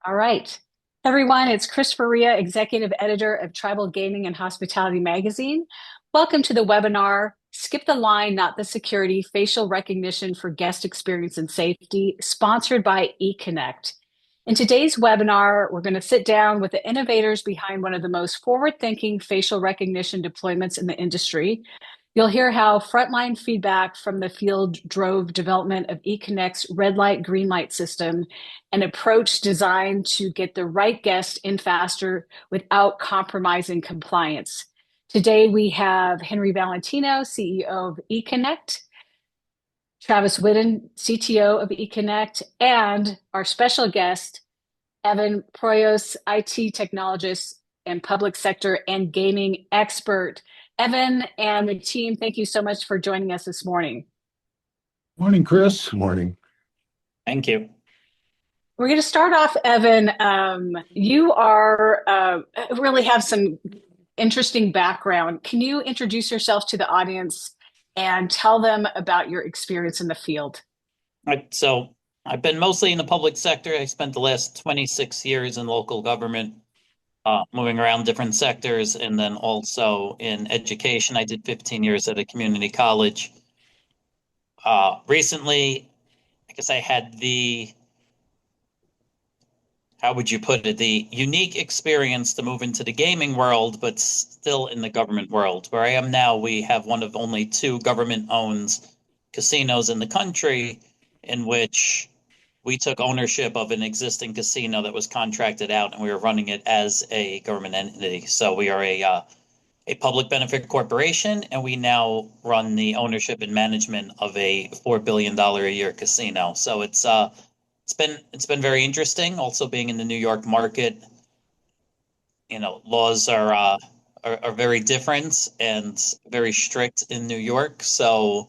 All right. Everyone, it's Chris Faria, Executive Editor of Tribal Gaming and Hospitality Magazine. Welcome to the webinar, Skip the Line, Not the Security, Facial Recognition for Guest Experience and Safety, sponsored by eConnect. In today's webinar, we're going to sit down with the innovators behind one of the most forward-thinking facial recognition deployments in the industry. You'll hear how frontline feedback from the field drove development of eConnect's red light, green light system, an approach designed to get the right guest in faster without compromising compliance. Today, we have Henry Valentino, CEO of eConnect, Travis Whidden, CTO of eConnect, and our special guest, Evan Proios, IT technologist and public sector and gaming expert. Evan and the team, thank you so much for joining us this morning. Morning, Chris. Morning. Thank you. We're going to start off, Evan. You are really have some interesting background. Can you introduce yourself to the audience and tell them about your experience in the field? So I've been mostly in the public sector. I spent the last 26 years in local government, moving around different sectors, and then also in education. I did 15 years at a community college. Recently, I guess I had how would you put it, the unique experience to move into the gaming world, but still in the government world. Where I am now, we have one of only two government-owned casinos in the country, in which we took ownership of an existing casino that was contracted out, and we were running it as a government entity. So we are a public benefit corporation, and we now run the ownership and management of a $4 billion a year casino. So it's been very interesting. Also being in the New York market, laws are very different and very strict in New York. So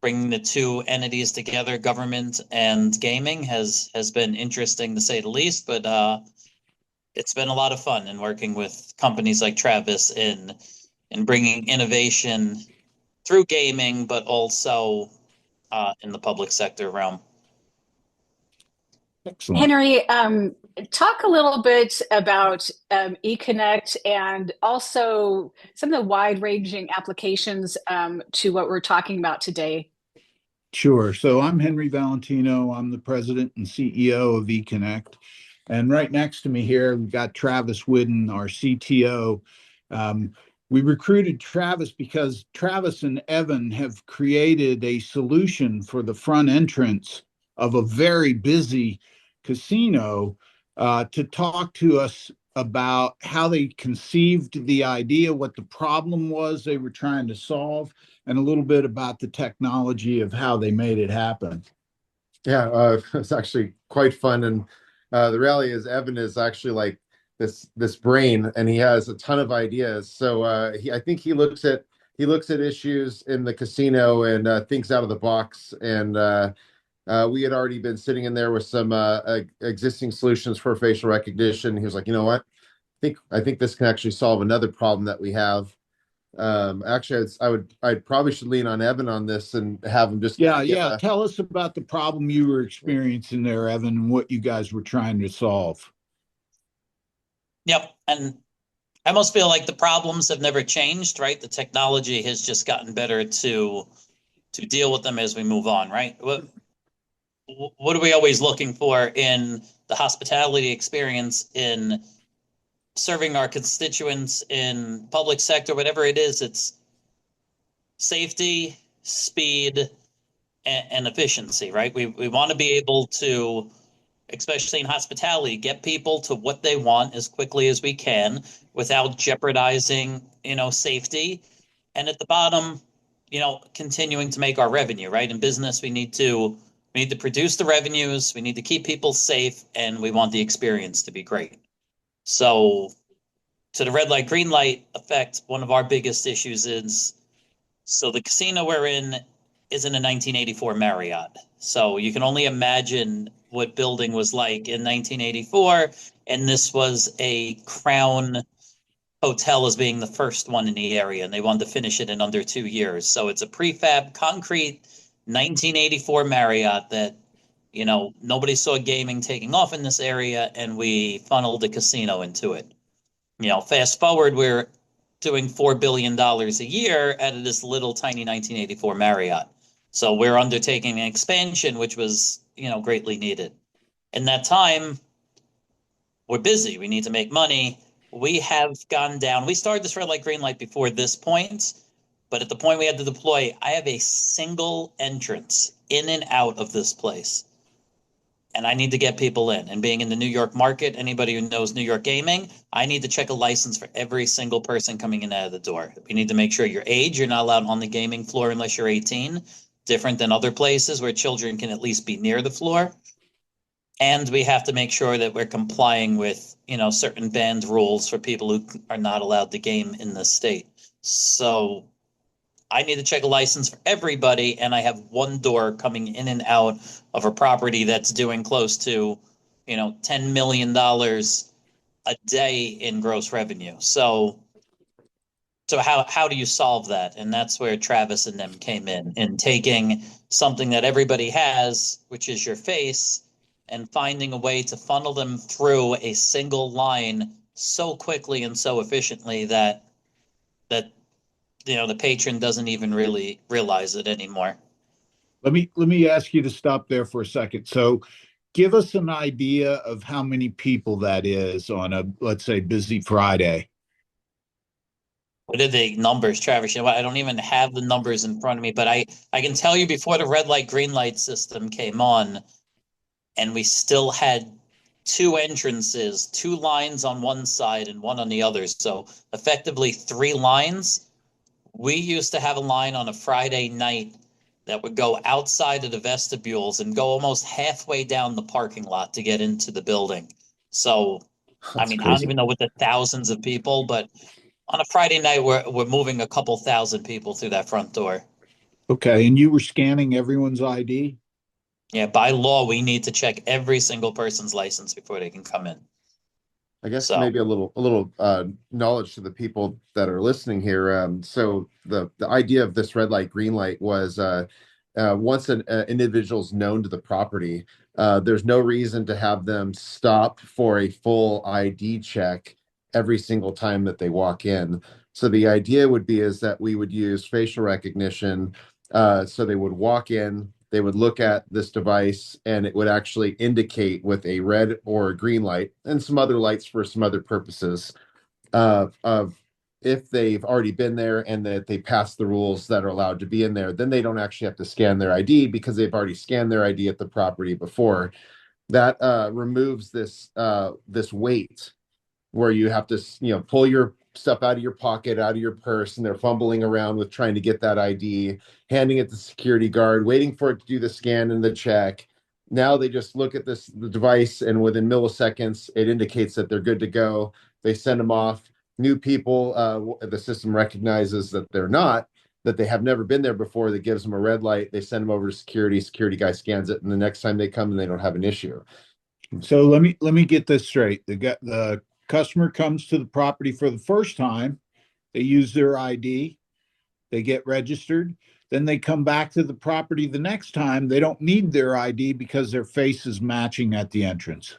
bringing the two entities together, government and gaming, has been interesting to say the least. But it's been a lot of fun, and working with companies like Travis in bringing innovation through gaming, but also in the public sector realm. Excellent. Henry, talk a little bit about eConnect and also some of the wide-ranging applications to what we're talking about today. Sure. So I'm Henry Valentino. I'm the president and CEO of eConnect. And right next to me here, we've got Travis Whidden, our CTO. We recruited Travis because Travis and Evan have created a solution for the front entrance of a very busy casino to talk to us about how they conceived the idea, what the problem was they were trying to solve, and a little bit about the technology of how they made it happen. Yeah, it's actually quite fun. And the reality is Evan is actually like this brain, and he has a ton of ideas. So I think he looks at issues in the casino and thinks out of the box. And we had already been sitting in there with some existing solutions for facial recognition. He was like, you know what? I think this can actually solve another problem that we have. Actually, I'd probably should lean on Evan on this and have him just Tell us about the problem you were experiencing there, Evan, and what you guys were trying to solve. Yep, and I almost feel like the problems have never changed, right? The technology has just gotten better to deal with them as we move on, right? What are we always looking for in the hospitality experience, in serving our constituents in public sector, whatever it is? It's safety, speed, and efficiency, right? We want to be able to, especially in hospitality, get people to what they want as quickly as we can without jeopardizing, safety. And at the bottom, continuing to make our revenue, right? In business, we need to produce the revenues, we need to keep people safe, and we want the experience to be great. So to the red light, green light effect, one of our biggest issues is, so the casino we're in is in a 1984 Marriott. So you can only imagine what building was like in 1984. And this was a Crown hotel as being the first one in the area, and they wanted to finish it in under 2 years. So it's a prefab concrete 1984 Marriott that Nobody saw gaming taking off in this area, and we funneled a casino into it. Fast forward, we're doing $4 billion a year out of this little tiny 1984 Marriott. So we're undertaking an expansion, which was, greatly needed. In that time, we're busy. We need to make money. We have gone down. We started this red light, green light before this point, but at the point we had to deploy, I have a single entrance in and out of this place. And I need to get people in. And being in the New York market, anybody who knows New York gaming, I need to check a license for every single person coming in and out of the door. We need to make sure your age, you're not allowed on the gaming floor unless you're 18, different than other places where children can at least be near the floor. And we have to make sure that we're complying with, certain banned rules for people who are not allowed to game in the state. So I need to check a license for everybody, and I have one door coming in and out of a property that's doing close to, $10 million a day in gross revenue. So how do you solve that? And that's where Travis and them came in taking something that everybody has, which is your face, and finding a way to funnel them through a single line so quickly and so efficiently that the patron doesn't even really realize it anymore. Let me ask you to stop there for a second. So give us an idea of how many people that is on a, let's say, busy Friday. What are the numbers, Travis? I don't even have the numbers in front of me, but I can tell you before the red light, green light system came on, and we still had two entrances, two lines on one side and one on the other. So effectively 3 lines. We used to have a line on a Friday night that would go outside of the vestibules and go almost halfway down the parking lot to get into the building. So, I don't even know what the thousands of people, but on a Friday night, we're moving a couple thousand people through that front door. Okay, and you were scanning everyone's ID? Yeah, by law, we need to check every single person's license before they can come in. I guess So maybe a little knowledge to the people that are listening here. So the idea of this red light, green light was once an individual's known to the property, there's no reason to have them stop for a full ID check every single time that they walk in. So the idea would be is that we would use facial recognition. So they would walk in, they would look at this device, and it would actually indicate with a red or a green light and some other lights for some other purposes of if they've already been there and that they pass the rules that are allowed to be in there. Then they don't actually have to scan their ID because they've already scanned their ID at the property before. That removes this weight where you have to pull your stuff out of your pocket, out of your purse, and they're fumbling around with trying to get that ID, handing it to the security guard, waiting for it to do the scan and the check. Now they just look at the device, and within milliseconds, it indicates that they're good to go. They send them off. New people, the system recognizes that that they have never been there before. That gives them a red light. They send them over to security. Security guy scans it, and the next time they come, and they don't have an issue. So let me get this straight. The customer comes to the property for the first time, they use their ID, they get registered, then they come back to the property the next time. They don't need their ID because their face is matching at the entrance.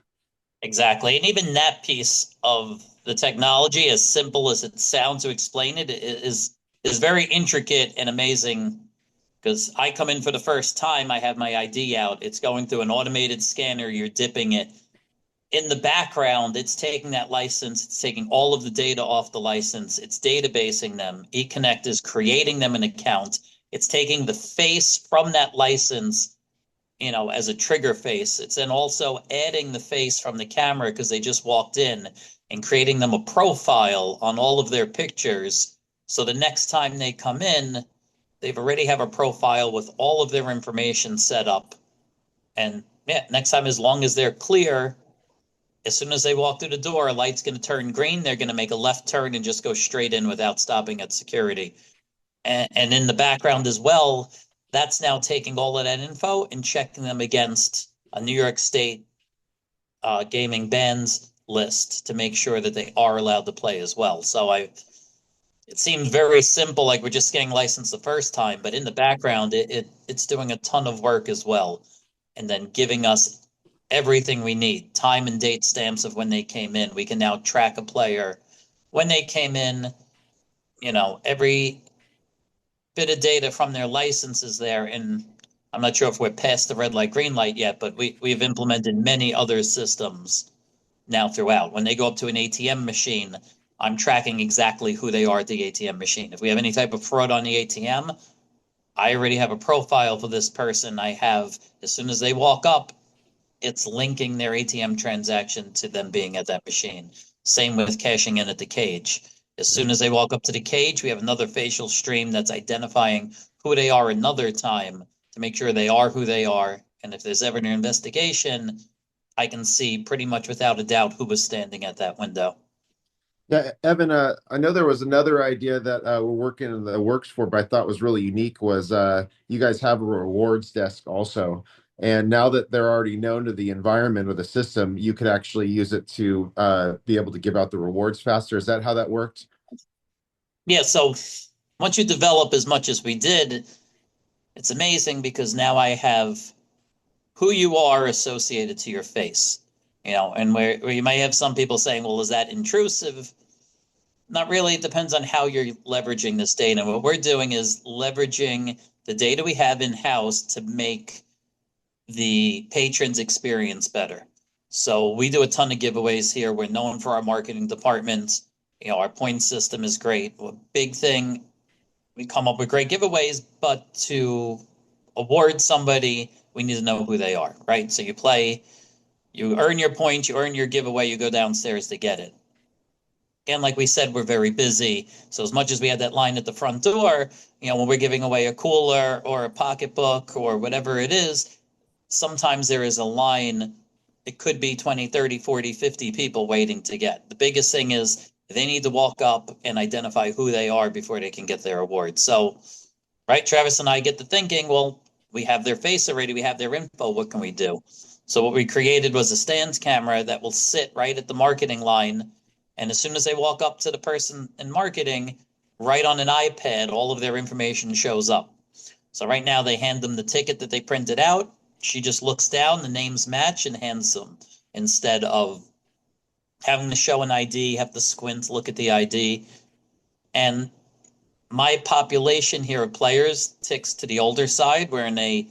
Exactly. And even that piece of the technology, as simple as it sounds to explain it, is very intricate and amazing. Because I come in for the first time, I have my ID out. It's going through an automated scanner. You're dipping it. In the background, it's taking that license. It's taking all of the data off the license. It's databasing them. eConnect is creating them an account. It's taking the face from that license, as a trigger face. It's then also adding the face from the camera because they just walked in and creating them a profile on all of their pictures. So the next time they come in, they've already have a profile with all of their information set up. And yeah, next time, as long as they're clear, as soon as they walk through the door, a light's going to turn green. They're going to make a left turn and just go straight in without stopping at security. And in the background as well, that's now taking all of that info and checking them against a New York State gaming bans list to make sure that they are allowed to play as well. So it seems very simple, like we're just getting licensed the first time, but in the background, it's doing a ton of work as well. and then giving us everything we need, time and date stamps of when they came in. We can now track a player when they came in, every bit of data from their licenses there. And I'm not sure if we're past the red light, green light yet, but we've implemented many other systems now throughout. When they go up to an ATM machine, I'm tracking exactly who they are at the ATM machine. If we have any type of fraud on the ATM, I already have a profile for this person. I have, as soon as they walk up, it's linking their ATM transaction to them being at that machine. Same with cashing in at the cage. As soon as they walk up to the cage, we have another facial stream that's identifying who they are another time to make sure they are who they are. And if there's ever an investigation, I can see pretty much without a doubt who was standing at that window. Yeah, Evan, I know there was another idea that we're working in the works for, but I thought was really unique was you guys have a rewards desk also. And now that they're already known to the environment or the system, you could actually use it to be able to give out the rewards faster. Is that how that worked? Yeah, so once you develop as much as we did, it's amazing because now I have who you are associated to your face. And where you might have some people saying, well, is that intrusive? Not really. It depends on how you're leveraging this data. What we're doing is leveraging the data we have in-house to make the patrons experience better. So we do a ton of giveaways here. We're known for our marketing department. Our point system is great. A big thing, we come up with great giveaways, but to award somebody, we need to know who they are, right? So you play, you earn your points, you earn your giveaway, you go downstairs to get it. And like we said, we're very busy. So as much as we had that line at the front door, when we're giving away a cooler or a pocketbook or whatever it is, sometimes there is a line. It could be 20, 30, 40, 50 people waiting to get. The biggest thing is they need to walk up and identify who they are before they can get their award. So, right, Travis and I get to thinking, well, we have their face already, we have their info, what can we do? So what we created was a stands camera that will sit right at the marketing line. And as soon as they walk up to the person in marketing, right on an iPad, all of their information shows up. So right now they hand them the ticket that they printed out. She just looks down, the names match, and hands them instead of having to show an ID, have to squint, look at the ID. And my population here of players ticks to the older side. We're in a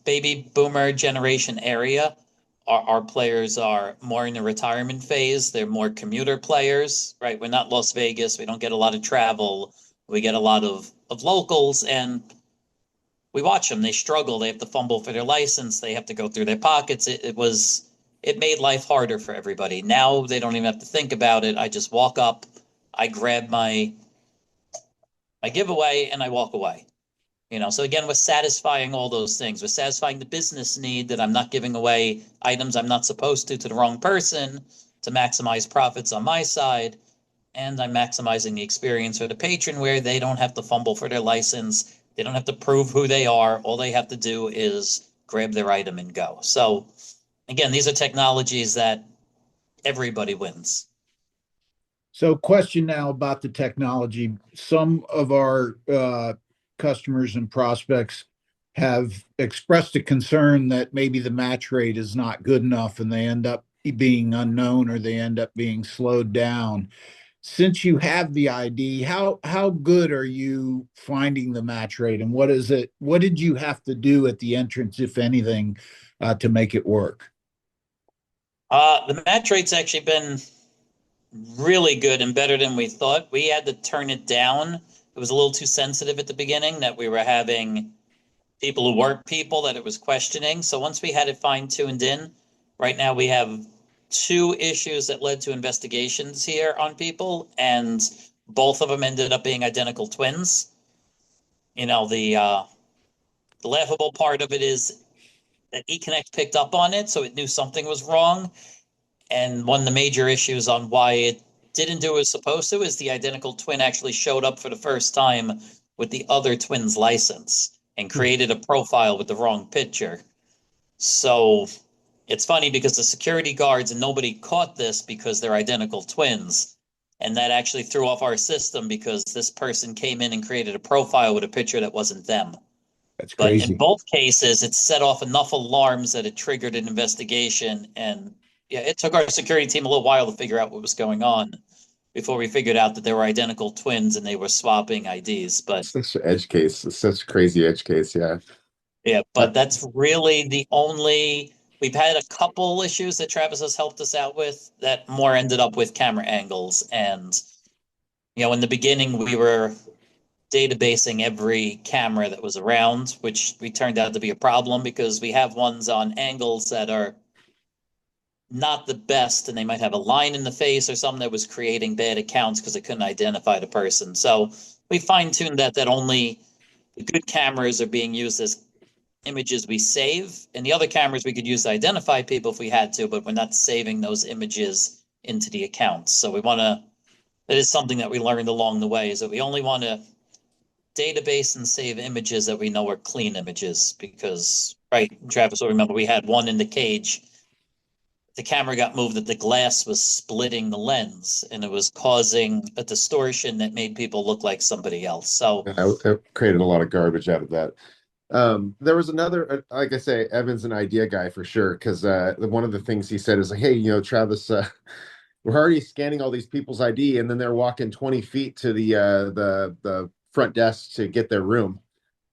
baby boomer generation area. Our players are more in the retirement phase. They're more commuter players, right? We're not Las Vegas. We don't get a lot of travel. We get a lot of locals, and we watch them. They struggle. They have to fumble for their license. They have to go through their pockets. It made life harder for everybody. Now they don't even have to think about it. I just walk up, I grab my giveaway, and I walk away. So again, we're satisfying all those things. We're satisfying the business need that I'm not giving away items I'm not supposed to the wrong person to maximize profits on my side. And I'm maximizing the experience for the patron where they don't have to fumble for their license. They don't have to prove who they are. All they have to do is grab their item and go. So again, these are technologies that everybody wins. So question now about the technology. Some of our customers and prospects have expressed a concern that maybe the match rate is not good enough and they end up being unknown or they end up being slowed down. Since you have the ID, how good are you finding the match rate, and what did you have to do at the entrance, if anything, to make it work? The match rate's actually been really good and better than we thought. We had to turn it down. It was a little too sensitive at the beginning that we were having people who weren't people that it was questioning. So once we had it fine-tuned in, right now we have 2 issues that led to investigations here on people, and both of them ended up being identical twins. The laughable part of it is that eConnect picked up on it, so it knew something was wrong. And one of the major issues on why it didn't do what it was supposed to is the identical twin actually showed up for the first time with the other twin's license and created a profile with the wrong picture. So it's funny because the security guards and nobody caught this because they're identical twins. And that actually threw off our system because this person came in and created a profile with a picture that wasn't them. That's But in crazy. both cases, it set off enough alarms that it triggered an investigation. And yeah, it took our security team a little while to figure out what was going on before we figured out that they were identical twins and they were swapping IDs. But Such an edge case. It's such a crazy edge case. Yeah. yeah, Uh, but that's really the only. We've had a couple issues that Travis has helped us out with that more ended up with camera angles. And, in the beginning, we were databasing every camera that was around, which we turned out to be a problem because we have ones on angles that are not the best, and they might have a line in the face or something that was creating bad accounts because it couldn't identify the person. So we fine-tuned that only the good cameras are being used as images we save, and the other cameras we could use to identify people if we had to, but we're not saving those images into the accounts. So that is something that we learned along the way, is that we only want to database and save images that we know are clean images, because, right, Travis will remember we had one in the cage. The camera got moved that the glass was splitting the lens and it was causing a distortion that made people look like somebody else. So I created a lot of garbage out of that. There was another, like I say, Evan's an idea guy for sure, because one of the things he said is like, hey, Travis, we're already scanning all these people's ID, and then they're walking 20 feet to the front desk to get their room.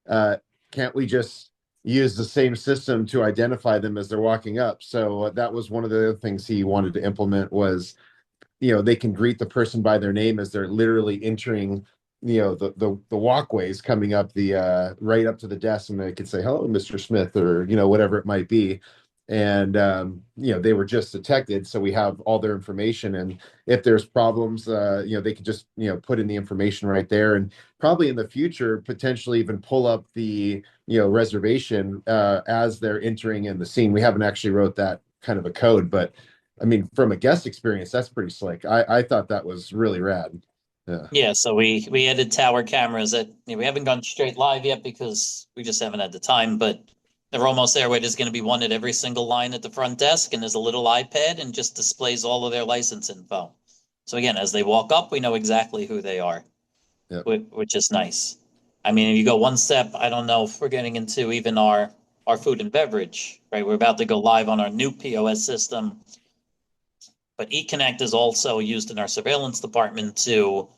Can't we just use the same system to identify them as they're walking up? So that was one of the other things he wanted to implement was, they can greet the person by their name as they're literally entering, the walkways coming up the right up to the desk, and they could say, hello, Mr. Smith, or, whatever it might be. And they were just detected, so we have all their information, and if there's problems, they could just put in the information right there, and probably in the future potentially even pull up the reservation as they're entering in the scene. We haven't actually wrote that kind of a code, but I mean, from a guest experience, that's pretty slick. I thought that was really rad. Yeah. yeah, so we added tower cameras that we haven't gone straight live yet because we just haven't had the time, but they're almost there, where there's going to be one at every single line at the front desk, and there's a little iPad and just displays all of their license info. So again, as they walk up, we know exactly who they are, Yeah. which is nice. I mean, if you go one step, I don't know if we're getting into even our food and beverage, right? We're about to go live on our new POS system, but eConnect is also used in our surveillance department to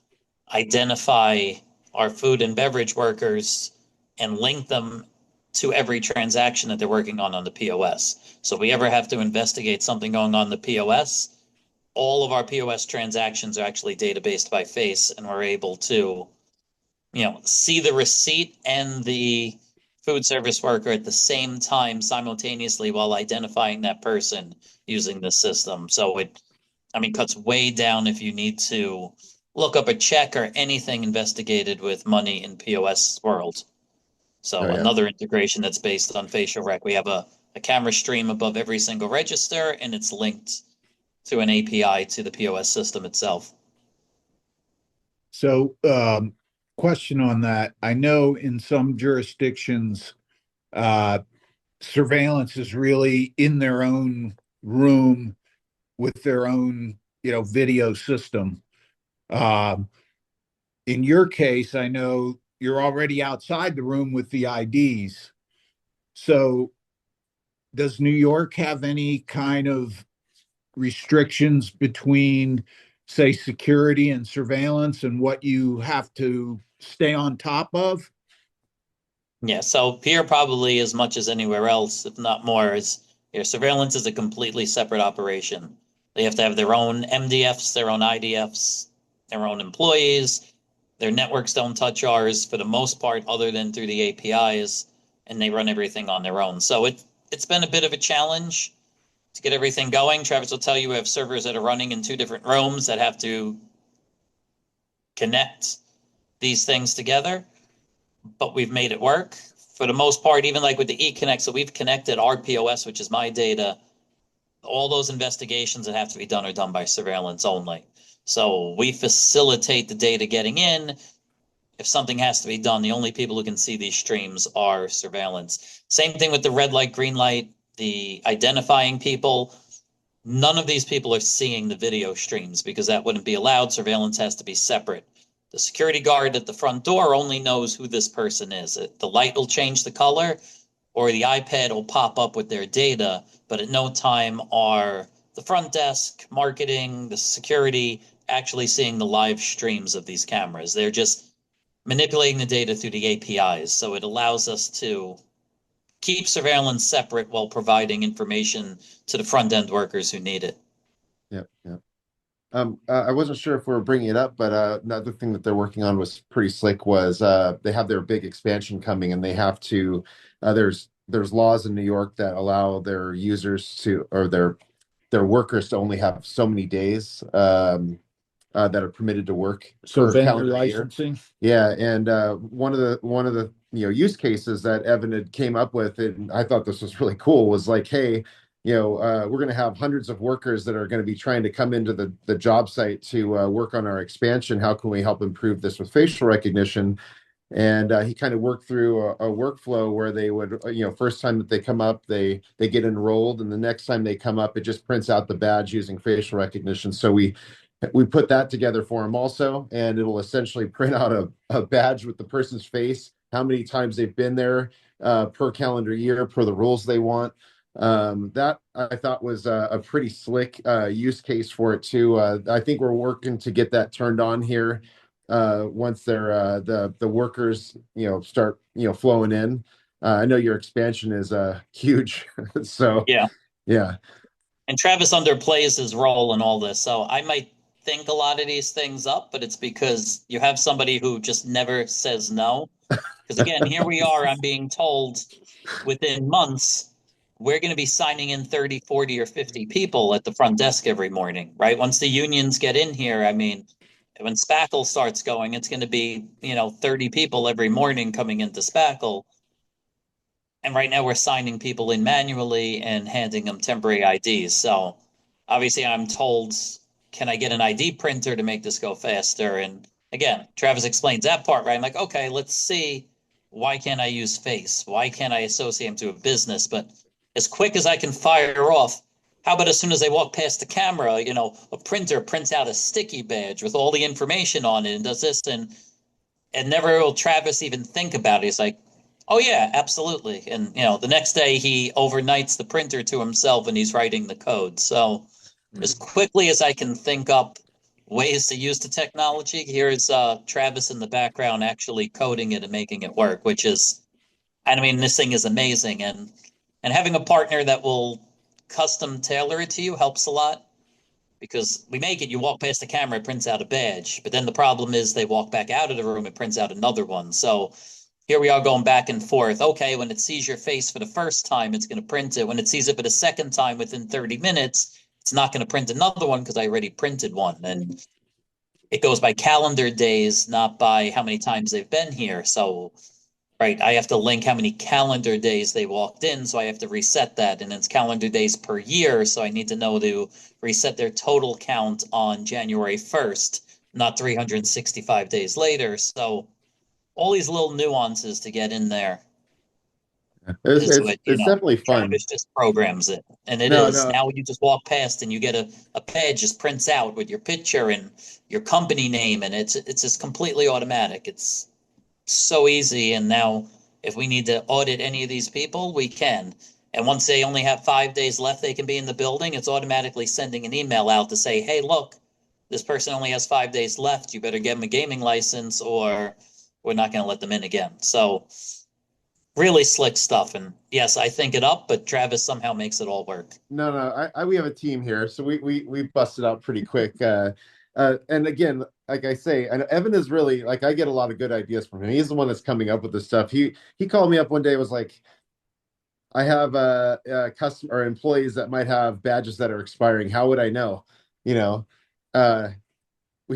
identify our food and beverage workers and link them to every transaction that they're working on the POS. So if we ever have to investigate something going on the POS, all of our POS transactions are actually databased by face, and we're able to, see the receipt and the food service worker at the same time simultaneously while identifying that person using the system. So cuts way down if you need to look up a check or anything investigated with money in POS world. Oh So yeah. another integration that's based on facial rec. We have a camera stream above every single register, and it's linked through an API to the POS system itself. So, question on that. I know in some jurisdictions, uh, surveillance is really in their own room with their own, video system. Um, in your case, I know you're already outside the room with the IDs. So, does New York have any kind of restrictions between, say, security and surveillance and what you have to stay on top of? Yeah, so here probably as much as anywhere else, if not more, is surveillance is a completely separate operation. They have to have their own MDFs, their own IDFs, their own employees. Their networks don't touch ours for the most part, other than through the APIs, and they run everything on their own. So it's been a bit of a challenge to get everything going. Travis will tell you we have servers that are running in two different rooms that have to connect these things together, but we've made it work for the most part. Even like with the eConnect, so we've connected our POS, which is my data. All those investigations that have to be done are done by surveillance only. So we facilitate the data getting in. If something has to be done, the only people who can see these streams are surveillance. Same thing with the red light, green light, the identifying people. None of these people are seeing the video streams because that wouldn't be allowed. Surveillance has to be separate. The security guard at the front door only knows who this person is. The light will change the color or the iPad will pop up with their data, but at no time are the front desk, marketing, the security actually seeing the live streams of these cameras. They're just manipulating the data through the APIs. So it allows us to keep surveillance separate while providing information to the front end workers who need it. Yep, yep. I wasn't sure if we were bringing it up, but another thing that they're working on was pretty slick. Was they have their big expansion coming, and they have to. There's laws in New York that allow their users to, or their workers to only have so many days that are permitted to work So per vendor calendar year. licensing. Yeah, and one of the use cases that Evan had came up with, and I thought this was really cool, was like, hey, we're going to have hundreds of workers that are going to be trying to come into the job site to work on our expansion. How can we help improve this with facial recognition? And he kind of worked through a workflow where they would, first time that they come up, they get enrolled, and the next time they come up, it just prints out the badge using facial recognition. So we put that together for them also, and it'll essentially print out a badge with the person's face, how many times they've been there per calendar year, per the rules they want. That I thought was a pretty slick use case for it too. I think we're working to get that turned on here once they're the workers start flowing in. I know your expansion is huge, so yeah. And Travis underplays his role in all this, so I might think a lot of these things up, but it's because you have somebody who just never says no. Because again, here we are, I'm being told within months we're going to be signing in 30, 40, or 50 people at the front desk every morning, right? Once the unions get in here, I mean, when Spackle starts going, it's going to be, 30 people every morning coming into Spackle. And right now we're signing people in manually and handing them temporary IDs. So obviously I'm told, can I get an ID printer to make this go faster? And again, Travis explains that part, right? I'm like, okay, let's see. Why can't I use face? Why can't I associate them to a business? But as quick as I can fire off, how about as soon as they walk past the camera, a printer prints out a sticky badge with all the information on it and does this, and never will Travis even think about it. He's like, oh yeah, absolutely. And the next day he overnights the printer to himself and he's writing the code. So as quickly as I can think up ways to use the technology, here's Travis in the background actually coding it and making it work, which is, I mean, this thing is amazing. And having a partner that will custom tailor it to you helps a lot, because we make it, you walk past the camera, it prints out a badge. But then the problem is they walk back out of the room, it prints out another one. So here we are going back and forth. Okay, when it sees your face for the first time, it's going to print it. When it sees it for the second time within 30 minutes, it's not going to print another one because I already printed one. And it goes by calendar days, not by how many times they've been here. So, right, I have to link how many calendar days they walked in, so I have to reset that. And it's calendar days per year, so I need to know to reset their total count on January 1st, not 365 days later. So all these little nuances to get in there. It's definitely fun. Travis just programs it, and now you just walk past and you get a page just prints out with your picture and your company name, and it's just completely automatic. It's so easy. And now if we need to audit any of these people, we can. And once they only have 5 days left they can be in the building, it's automatically sending an email out to say, hey, look, this person only has 5 days left. You better give them a gaming license or we're not going to let them in again. So really slick stuff. And yes, I think it up, but Travis somehow makes it all work. No, we have a team here, so we busted out pretty quick. And again, like I say, and Evan is really, like, I get a lot of good ideas from him. He's the one that's coming up with this stuff. He called me up one day and was like, I have customer or employees that might have badges that are expiring. How would I know? We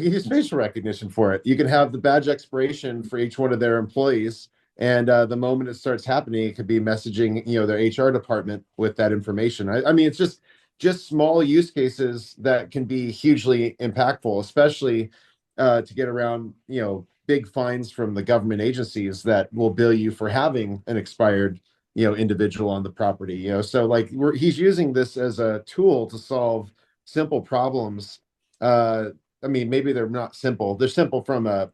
can use facial recognition for it. You can have the badge expiration for each one of their employees, and the moment it starts happening, it could be messaging their HR department with that information. I mean, it's just small use cases that can be hugely impactful, especially to get around big fines from the government agencies that will bill you for having an expired individual on the property. So like he's using this as a tool to solve simple problems. I mean, maybe they're not simple. They're simple from a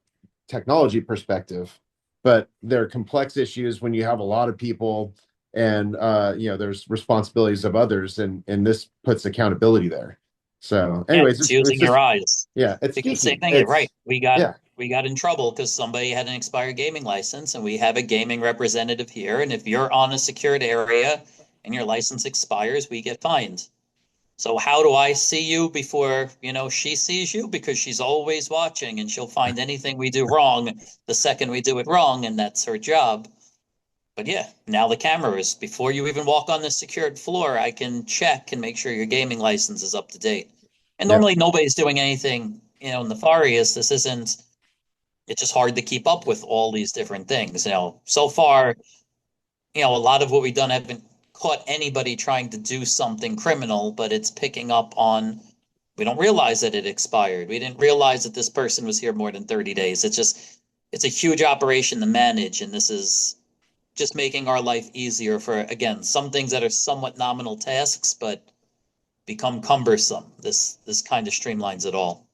technology perspective, but they're complex issues when you have a lot of people and there's responsibilities of others, and this puts accountability there. So Yeah, anyways, it's it's using your just, eyes. yeah, it's Because same geeky. thing, you're right. It's, yeah, We got in trouble because somebody had an expired gaming license, and we have a gaming representative here. And if you're on a secured area and your license expires, we get fined. So how do I see you before, she sees you? Because she's always watching and she'll find anything we do wrong the second we do it wrong, and that's her job. But yeah, now the cameras, before you even walk on the secured floor, I can check and make sure your gaming license is up to date. And yep, normally nobody's doing anything, nefarious. This isn't, it's just hard to keep up with all these different things. So far, a lot of what we've done haven't caught anybody trying to do something criminal, but it's picking up on, we don't realize that it expired. We didn't realize that this person was here more than 30 days. It's a huge operation to manage. And this is just making our life easier for, again, some things that are somewhat nominal tasks, but become cumbersome. This kind of streamlines it all.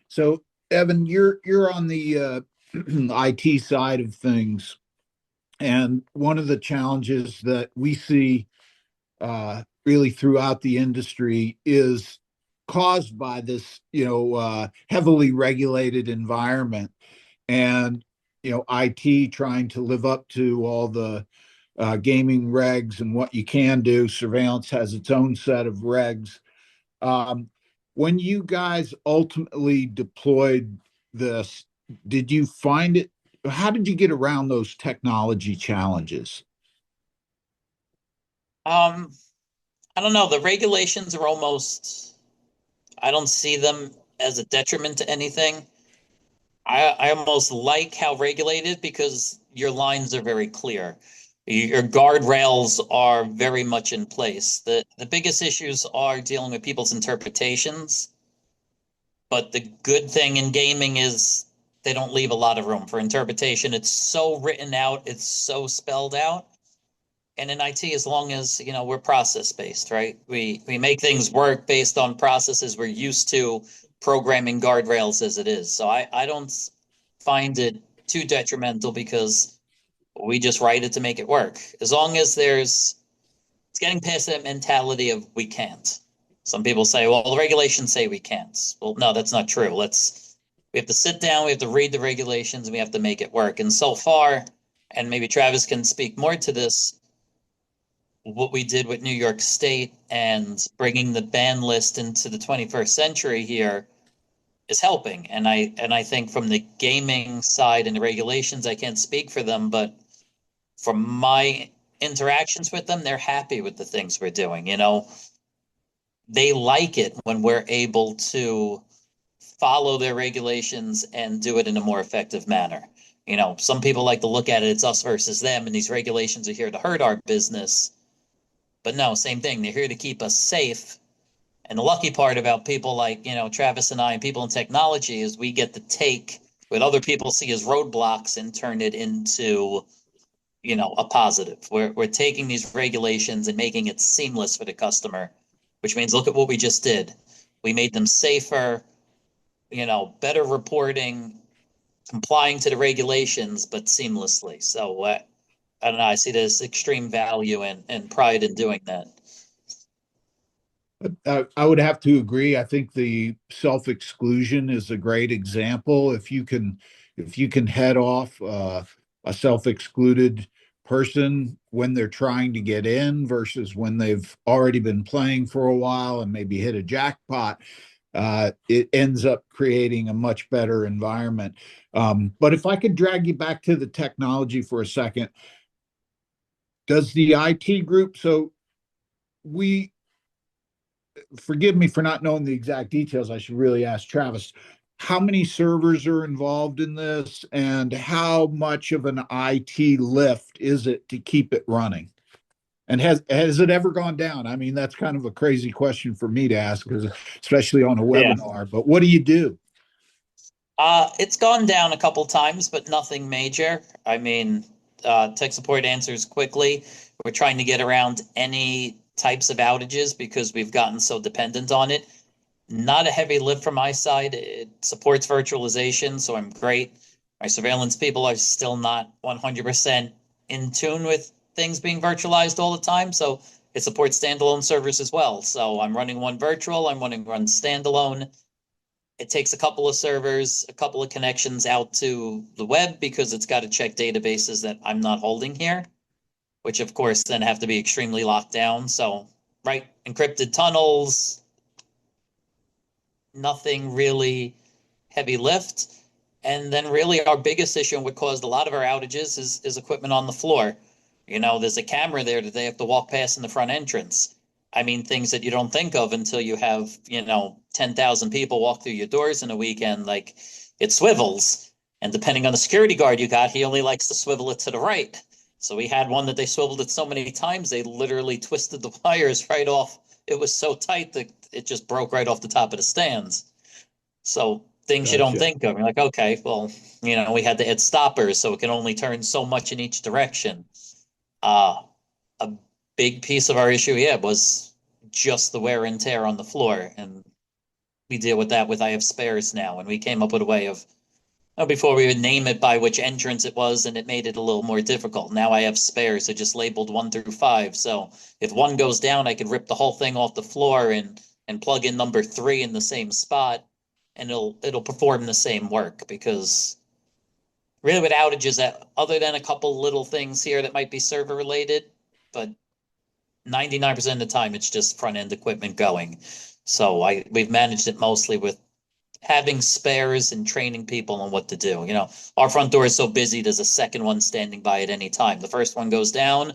So, Evan, you're on the IT side of things, and one of the challenges that we see really throughout the industry is caused by this, heavily regulated environment, and IT trying to live up to all the gaming regs and what you can do. Surveillance has its own set of regs. Um, when you guys ultimately deployed this, did you find it? How did you get around those technology challenges? Um, I don't know. The regulations are almost, I don't see them as a detriment to anything. I almost like how regulated, because your lines are very clear. Your guardrails are very much in place. The biggest issues are dealing with people's interpretations. But the good thing in gaming is they don't leave a lot of room for interpretation. It's so written out, it's so spelled out. And in IT, as long as, we're process based, right? We make things work based on processes. We're used to programming guardrails as it is. So I don't find it too detrimental, because we just write it to make it work. As long as it's getting past that mentality of we can't. Some people say, well, the regulations say we can't. Well, no, that's not true. We have to sit down, we have to read the regulations, and we have to make it work. And so far, and maybe Travis can speak more to this, what we did with New York State and bringing the ban list into the 21st century here is helping. And I think from the gaming side and the regulations, I can't speak for them, but from my interactions with them, they're happy with the things we're doing. They like it when we're able to follow their regulations and do it in a more effective manner. Some people like to look at it, it's us versus them, and these regulations are here to hurt our business. But no, same thing. They're here to keep us safe. And the lucky part about people like, Travis and I and people in technology is we get to take what other people see as roadblocks and turn it into, a positive. We're taking these regulations and making it seamless for the customer, which means look at what we just did. We made them safer, better reporting, complying to the regulations, but seamlessly. So I don't know. I see there's extreme value and pride in doing that. I would have to agree. I think the self-exclusion is a great example. If you can head off a self-excluded person when they're trying to get in versus when they've already been playing for a while and maybe hit a jackpot, it ends up creating a much better environment. But if I could drag you back to the technology for a second, does the IT group, so we forgive me for not knowing the exact details. I should really ask Travis. How many servers are involved in this, and how much of an IT lift is it to keep it running? And has it ever gone down? I mean, that's kind of a crazy question for me to ask, because especially on a Yeah. webinar. But what do you do? It's gone down a couple times, but nothing major. I mean, tech support answers quickly. We're trying to get around any types of outages because we've gotten so dependent on it. not a heavy lift from my side. It supports virtualization, so I'm great. My surveillance people are still not 100% in tune with things being virtualized all the time, so it supports standalone servers as well. So I'm running one virtual, I'm running one standalone. It takes a couple of servers, a couple of connections out to the web because it's got to check databases that I'm not holding here, which of course then have to be extremely locked down. So, right, encrypted tunnels, nothing really heavy lift. And then really our biggest issue and what caused a lot of our outages is equipment on the floor. There's a camera there that they have to walk past in the front entrance. I mean, things that you don't think of until you have, 10,000 people walk through your doors in a weekend, like it swivels. And depending on the security guard you got, he only likes to swivel it to the right. So we had one that they swiveled it so many times, they literally twisted the wires right off. It was so tight that it just broke right off the top of the stands. So things you don't Gotcha. think of. You're like, okay, well, we had to add stoppers so it can only turn so much in each direction. Uh, a big piece of our issue, yeah, was just the wear and tear on the floor. And we deal with that with I have spares now. And we came up with a way of, before we would name it by which entrance it was, and it made it a little more difficult. Now I have spares. I just labeled 1 through 5. So if one goes down, I could rip the whole thing off the floor and plug in number 3 in the same spot, and it'll perform the same work. Because really with outages, that other than a couple little things here that might be server related, but 99% of the time it's just front end equipment going. So we've managed it mostly with having spares and training people on what to do. Our front door is so busy, there's a second one standing by at any time. The first one goes down,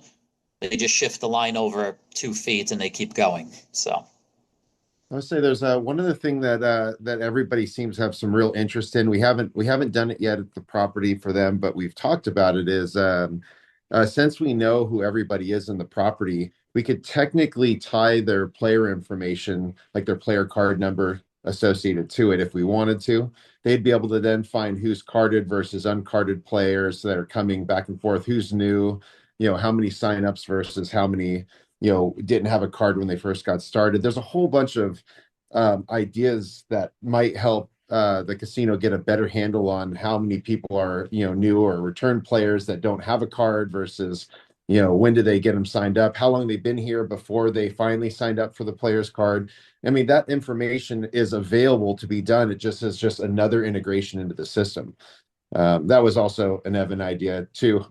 they just shift the line over 2 feet and they keep going. So I would say there's one other thing that everybody seems to have some real interest in. We haven't done it yet at the property for them, but we've talked about it. Is since we know who everybody is in the property, we could technically tie their player information, like their player card number associated to it, if we wanted to. They'd be able to then find who's carded versus uncarded players that are coming back and forth, who's new, how many signups versus how many didn't have a card when they first got started. There's a whole bunch of ideas that might help the casino get a better handle on how many people are, new or return players that don't have a card versus, when do they get them signed up? How long they've been here before they finally signed up for the player's card? I mean, that information is available to be done. It just is just another integration into the system. That was also an Evan idea too.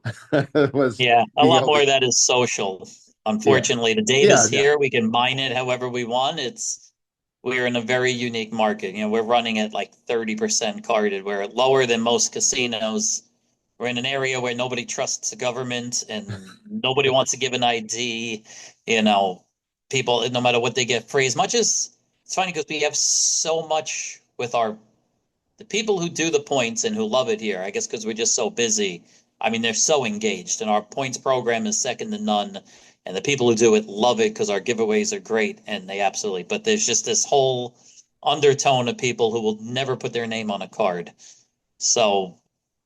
Was yeah, a being lot able more to, of that is social. yeah, Unfortunately, the yeah, data's yeah. here. We can mine it however we want. We're in a very unique market. We're running at like 30% carded. We're lower than most casinos. We're in an area where nobody trusts the government and nobody wants to give an ID. You know, People, no matter what they get free, as much as it's funny because we have so much with the people who do the points and who love it here, I guess because we're just so busy. I mean, they're so engaged, and our points program is second to none. And the people who do it love it because our giveaways are great, and they absolutely. But there's just this whole undertone of people who will never put their name on a card. So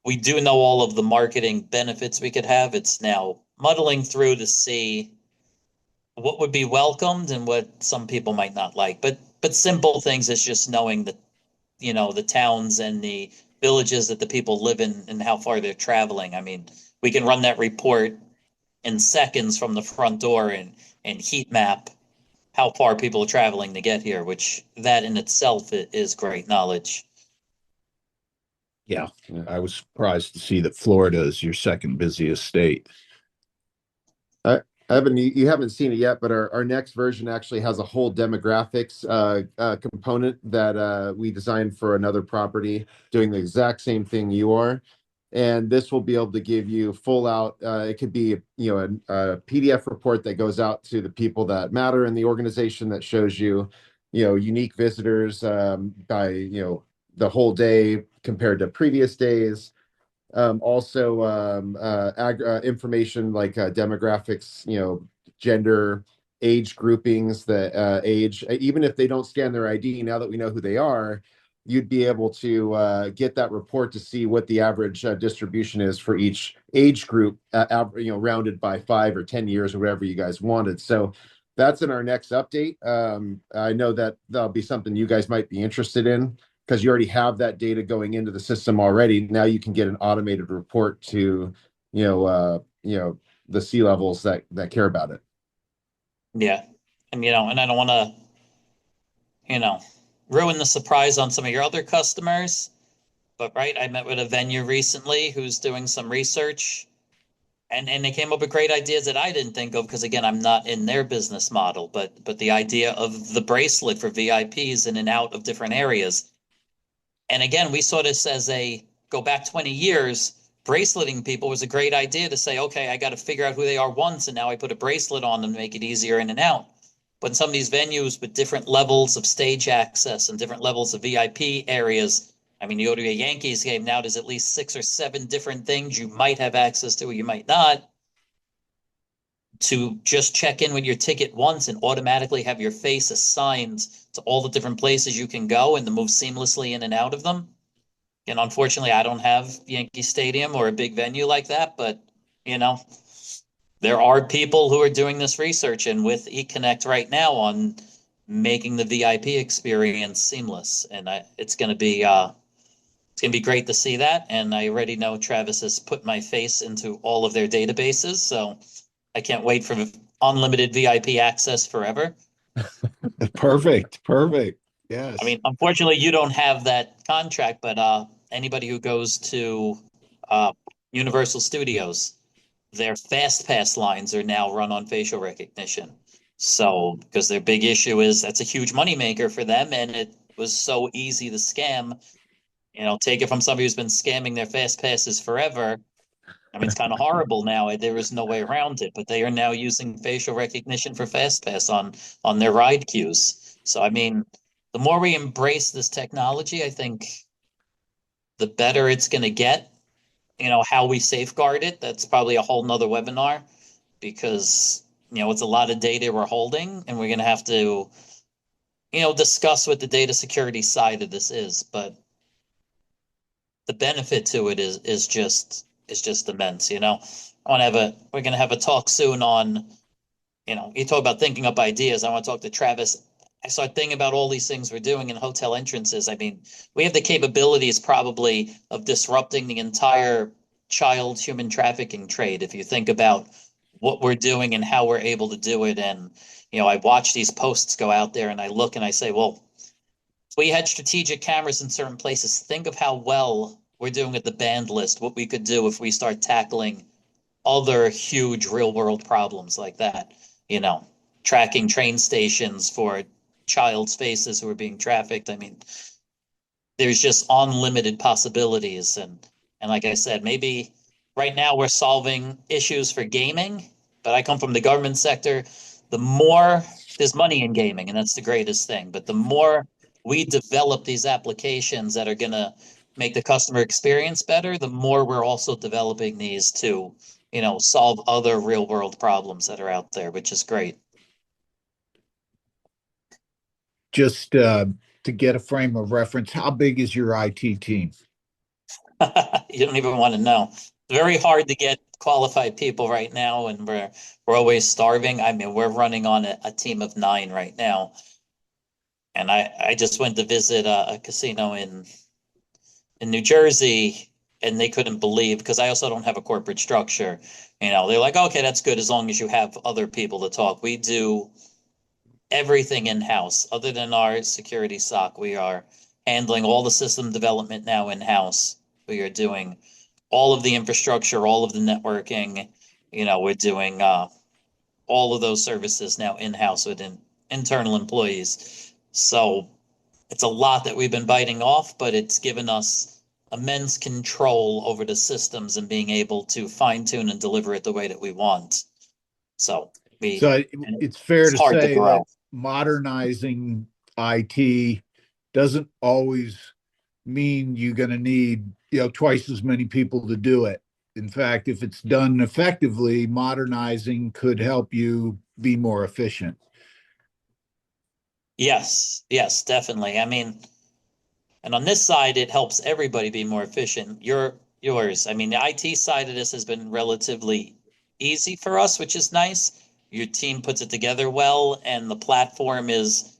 we do know all of the marketing benefits we could have. It's now muddling through to see what would be welcomed and what some people might not like. But simple things is just knowing that the towns and the villages that the people live in and how far they're traveling. I mean, we can run that report in seconds from the front door and heat map how far people are traveling to get here, which that in itself is great knowledge. Yeah, Yeah. I was surprised to see that Florida is your second busiest state. Evan, you haven't seen it yet, but our next version actually has a whole demographics component that we designed for another property doing the exact same thing you are. And this will be able to give you full out, it could be, a PDF report that goes out to the people that matter in the organization that shows you, unique visitors by, the whole day compared to previous days. Also information like demographics, gender, age groupings, the age, even if they don't scan their ID, now that we know who they are, you'd be able to get that report to see what the average distribution is for each age group, rounded by 5 or 10 years or whatever you guys wanted. So that's in our next update. I know that that'll be something you guys might be interested in because you already have that data going into the system already. Now you can get an automated report to, the C levels that care about it. Yeah. And, and I don't want to, ruin the surprise on some of your other customers. But right, I met with a venue recently who's doing some research, and they came up with great ideas that I didn't think of because again, I'm not in their business model, but the idea of the bracelet for VIPs in and out of different areas. And again, we saw this as a go back 20 years, braceleting people was a great idea to say, okay, I got to figure out who they are once, and now I put a bracelet on them to make it easier in and out. But in some of these venues with different levels of stage access and different levels of VIP areas, I mean, you go to a Yankees game now, there's at least 6 or 7 different things you might have access to or you might not. To just check in with your ticket once and automatically have your face assigned to all the different places you can go and to move seamlessly in and out of them. And unfortunately, I don't have Yankee Stadium or a big venue like that, but there are people who are doing this research and with eConnect right now on making the VIP experience seamless. And it's going to be great to see that. And I already know Travis has put my face into all of their databases, so I can't wait for unlimited VIP access forever. Perfect. Yes. I mean, unfortunately, you don't have that contract, but anybody who goes to Universal Studios, their fast pass lines are now run on facial recognition. So, because their big issue is that's a huge moneymaker for them, and it was so easy to scam. Take it from somebody who's been scamming their fast passes forever. I mean, it's kind of horrible now. There is no way around it, but they are now using facial recognition for fast pass on their ride queues. So, I mean, the more we embrace this technology, I think the better it's going to get. How we safeguard it, that's probably a whole nother webinar because, it's a lot of data we're holding and we're going to have to, discuss what the data security side of this is. But the benefit to it is just immense. We're going to have a talk soon on, you talk about thinking up ideas. I want to talk to Travis. I start thinking about all these things we're doing in hotel entrances. I mean, we have the capabilities probably of disrupting the entire child human trafficking trade. If you think about what we're doing and how we're able to do it. And, I watch these posts go out there and I look and I say, well, if we had strategic cameras in certain places, think of how well we're doing at the band list, what we could do if we start tackling other huge real world problems like that, tracking train stations for child's faces who are being trafficked. I mean, there's just unlimited possibilities. And like I said, maybe right now we're solving issues for gaming, but I come from the government sector. The more there's money in gaming, and that's the greatest thing, but the more we develop these applications that are going to make the customer experience better, the more we're also developing these to, solve other real world problems that are out there, which is great. Just to get a frame of reference, how big is your IT team? You don't even want to know. It's very hard to get qualified people right now, and we're always starving. I mean, we're running on a team of 9 right now. And I just went to visit a casino in New Jersey, and they couldn't believe, because I also don't have a corporate structure. They're like, okay, that's good as long as you have other people to talk. We do everything in-house. Other than our security SOC, we are handling all the system development now in-house. We are doing all of the infrastructure, all of the networking. We're doing all of those services now in-house with internal employees. So it's a lot that we've been biting off, but it's given us immense control over the systems and being able to fine-tune and deliver it the way that we want. So it's fair to say that modernizing IT doesn't always mean you're going to need, twice as many people to do it. In fact, if it's done effectively, modernizing could help you be more efficient. Yes, definitely. I mean, and on this side, it helps everybody be more efficient. Yours. I mean, the IT side of this has been relatively easy for us, which is nice. your team puts it together well, and the platform is